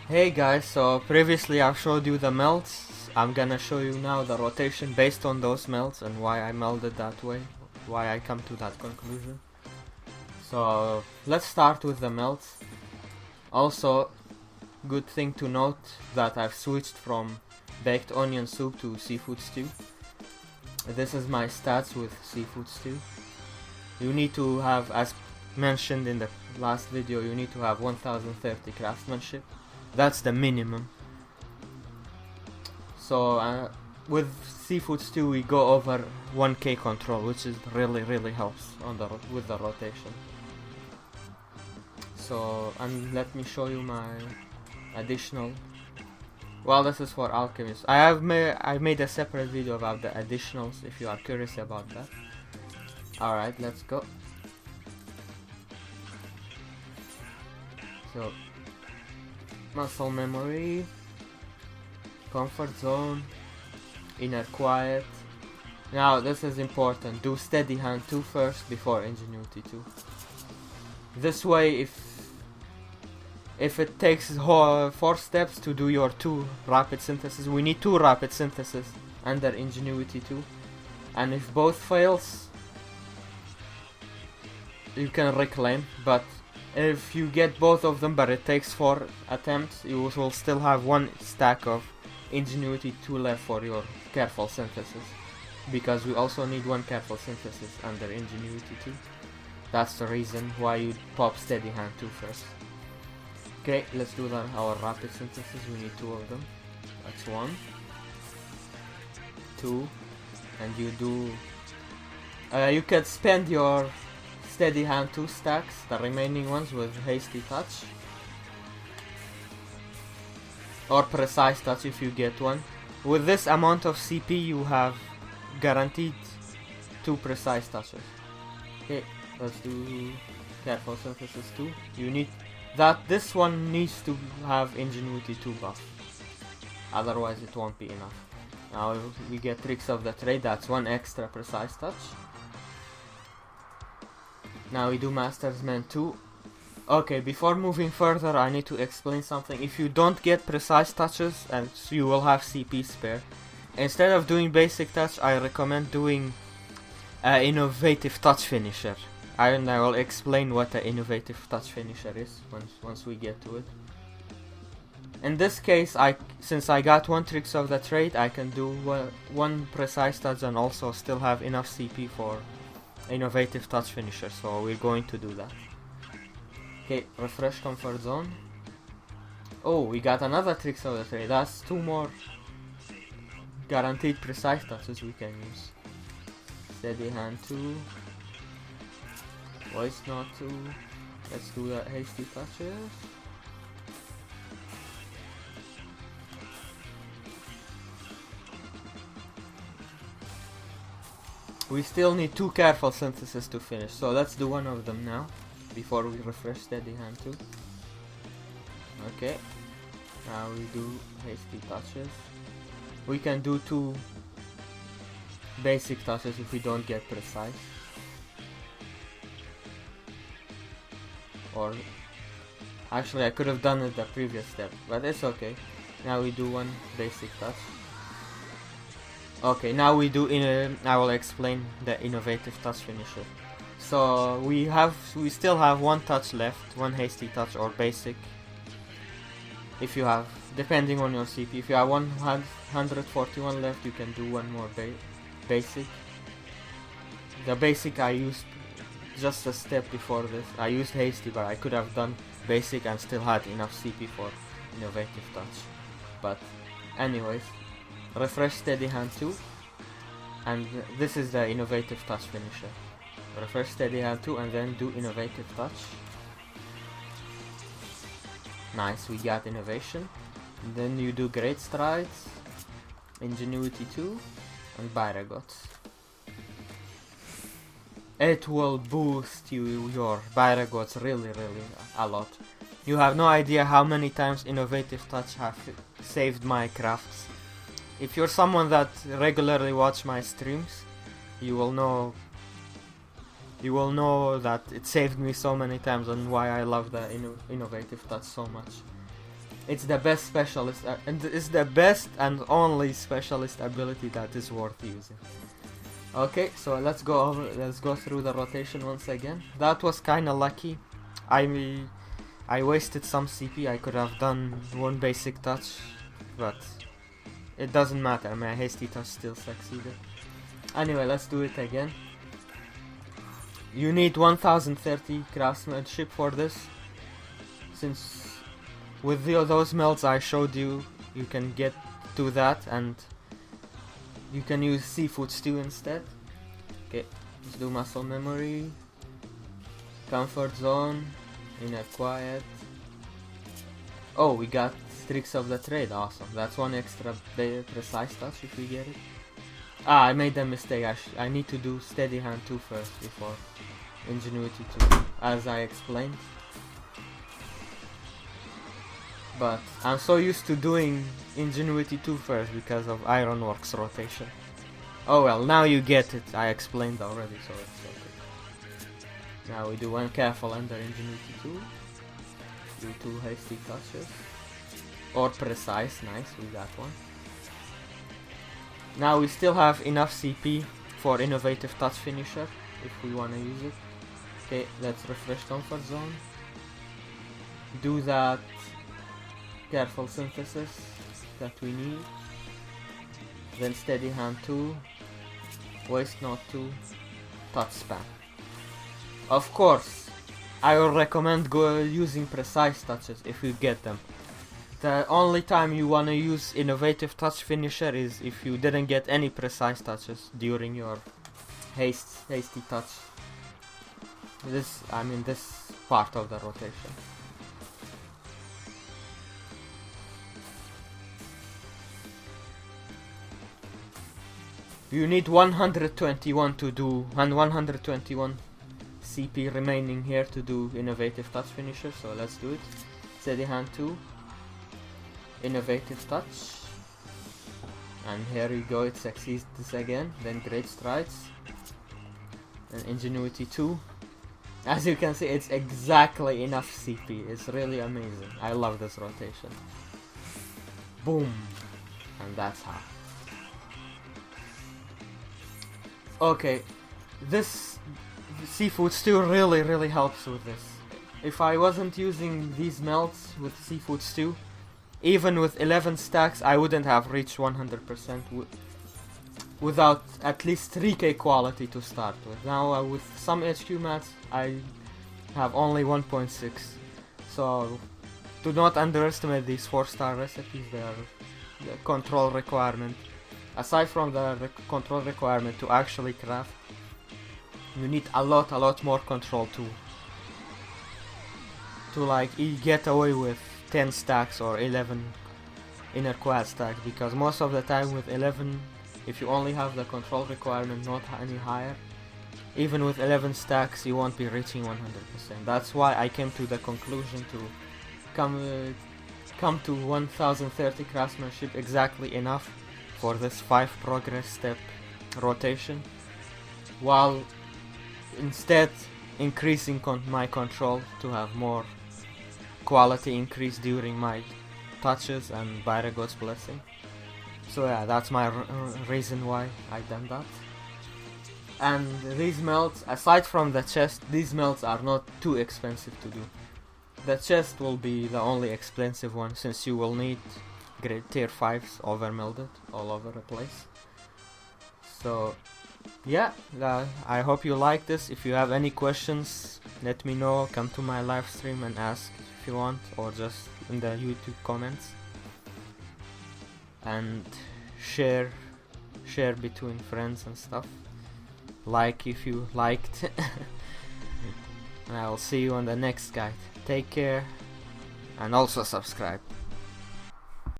Hey guys, so previously I showed you the melts. I'm gonna show you now the rotation based on those melts and why I melded that way, why I come to that conclusion. So let's start with the melts. Also, good thing to note that I've switched from baked onion soup to seafood stew. This is my stats with seafood stew. You need to have, as mentioned in the last video, you need to have 1030 craftsmanship. That's the minimum. So with seafood stew we go over 1k control, which is really helps on the with the rotation. So and let me show you my additional. Well, this is for alchemists. I made a separate video about the additionals if you are curious about that. Alright, let's go. So muscle memory, comfort zone, inner quiet. Now this is important. Do steady hand 2 first before ingenuity 2. This way, if it takes 4 steps to do your 2 rapid synthesis, we need 2 rapid synthesis under ingenuity 2. And if both fails, you can reclaim, but if you get both of them but it takes 4 attempts, you will still have 1 stack of ingenuity 2 left for your careful synthesis, because we also need 1 careful synthesis under ingenuity 2. That's the reason why you pop steady hand 2 first. Okay, let's do our rapid synthesis. We need 2 of them. That's 1, 2, and you do you can spend your steady hand 2 stacks, the remaining ones, with hasty touch or precise touch if you get one. With this amount of CP you have guaranteed 2 precise touches. Okay, let's do careful synthesis 2. You need that, this one needs to have ingenuity 2 buff, otherwise it won't be enough. Now we get tricks of the trade, that's 1 extra precise touch. Now we do Master's Man 2. Okay, before moving further I need to explain something. If you don't get precise touches, and so you will have CP spare, instead of doing basic touch I recommend doing innovative touch finisher. And I will explain what an innovative touch finisher is once we get to it. In this case, since I got 1 tricks of the trade, I can do 1 precise touch and also still have enough CP for innovative touch finisher, so we're going to do that. Okay, refresh comfort zone. Oh, we got another tricks of the trade. That's 2 more guaranteed precise touches we can use. Steady hand 2, voice note 2. Let's do the hasty touches. We still need 2 careful synthesis to finish, so let's do 1 of them now before we refresh steady hand 2. Okay, now we do hasty touches. We can do 2 basic touches if we don't get precise, or actually I could have done it the previous step, but it's okay. Now we do 1 basic touch. Okay, now we do I will explain the innovative touch finisher. So we still have 1 touch left, 1 hasty touch or basic. If you have, depending on your CP, if you have 141 left, you can do 1 more basic. The basic I used just a step before this. I used hasty, but I could have done basic and still had enough CP for innovative touch. But anyways, refresh steady hand 2, and this is the innovative touch finisher. Refresh steady hand 2 and then do innovative touch. Nice, we got innovation. And then you do great strides, ingenuity 2, and Byragots. It will boost your Byragots really a lot. You have no idea how many times innovative touch have saved my crafts. If you're someone that regularly watch my streams, you will know that it saved me so many times and why I love the innovative touch so much. It's the best specialist, and it's the best and only specialist ability that is worth using. Okay, so let's go through the rotation once again. That was kinda lucky. I wasted some CP. I could have done one basic touch, but it doesn't matter. My hasty touch still succeeded. Anyway, let's do it again. You need 1030 craftsmanship for this, since with those melts I showed you, you can get to that, and you can use seafood stew instead. Okay, let's do muscle memory, comfort zone, inner quiet. Oh, we got tricks of the trade, awesome. That's one extra precise touch if we get it. I made a mistake. I need to do steady hand 2 first before ingenuity 2, as I explained. But I'm so used to doing ingenuity 2 first because of Ironworks rotation. Oh well, now you get it. I explained already, so it's okay. Now we do one careful under ingenuity 2. Do 2 hasty touches. Or precise, nice, we got one. Now we still have enough CP for innovative touch finisher, if we wanna use it. Okay, let's refresh comfort zone. Do that careful synthesis that we need. Then steady hand 2, waste not 2, touch spam. Of course, I will recommend using precise touches if you get them. The only time you wanna use innovative touch finisher is if you didn't get any precise touches during your hasty touch. This part of the rotation. You need 121 to do, and 121 CP remaining here to do innovative touch finisher, so let's do it. Steady hand 2, innovative touch, and here you go, it succeeds again. Then great strides, and ingenuity 2. As you can see, it's exactly enough CP. It's really amazing. I love this rotation. Boom, and that's how. Okay, this seafood stew really helps with this. If I wasn't using these melts with seafood stew, even with 11 stacks I wouldn't have reached 100% without at least 3k quality to start with. Now with some HQ mats I have only 1.6, so do not underestimate these 4-star recipes. They are the control requirement. Aside from the control requirement to actually craft, you need a lot more control to like get away with 10 stacks or 11 inner quad stacks, because most of the time with 11, if you only have the control requirement not any higher, even with 11 stacks you won't be reaching 100%. That's why I came to the conclusion to come to 1030 craftsmanship, exactly enough for this 5 progress step rotation, while instead increasing my control to have more quality increase during my touches and Byragod's blessing. So yeah, that's my reason why I done that. And these melts, aside from the chest, these melts are not too expensive to do. The chest will be the only expensive one, since you will need great tier 5s overmelded all over the place. So yeah, I hope you like this. If you have any questions, let me know. Come to my live stream and ask if you want, or just in the YouTube comments. And share between friends and stuff. Like if you liked. And I will see you on the next guide. Take care, and also subscribe.